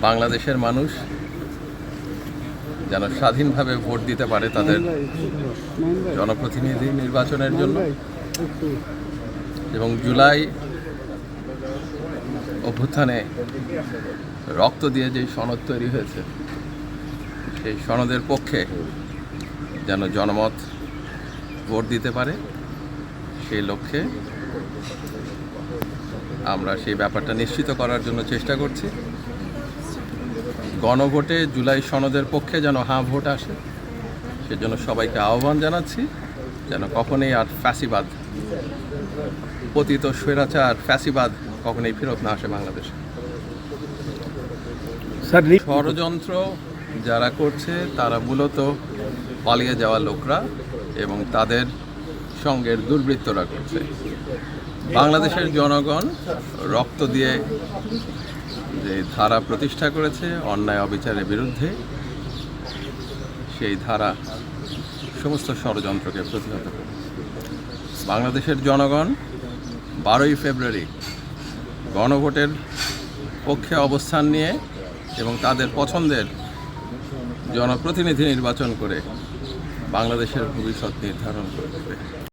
বাংলাদেশের মানুষ যেন স্বাধীনভাবে ভোট দিতে পারে তাদের জনপ্রতিনিধি নির্বাচনের জন্য, এবং জুলাই অভ্যুত্থানে রক্ত দিয়ে যে সনদ তৈরি হয়েছে সেই সনদের পক্ষে যেন জনমত ভোট দিতে পারে, সেই লক্ষ্যে আমরা সেই ব্যাপারটা নিশ্চিত করার জন্য চেষ্টা করছি। গণভোটে জুলাই সনদের পক্ষে যেন হ্যাঁ ভোট আসে, সেজন্য সবাইকে আহ্বান জানাচ্ছি যেন কখনোই আর ফ্যাসিবাদ, পতিত স্বৈরাচার ফ্যাসিবাদ কখনোই ফেরত না আসে বাংলাদেশে। ষড়যন্ত্র যারা করছে তারা মূলত পালিয়ে যাওয়া লোকরা এবং তাদের সঙ্গের দুর্বৃত্তরা করছে। বাংলাদেশের জনগণ রক্ত দিয়ে যে ধারা প্রতিষ্ঠা করেছে অন্যায় অবিচারের বিরুদ্ধে, সেই ধারা সমস্ত ষড়যন্ত্রকে প্রতিহত করে। বাংলাদেশের জনগণ 12ই ফেব্রুয়ারি গণভোটের পক্ষে অবস্থান নিয়ে এবং তাদের পছন্দের জনপ্রতিনিধি নির্বাচন করে বাংলাদেশের ভবিষ্যৎ নির্ধারণ করবে।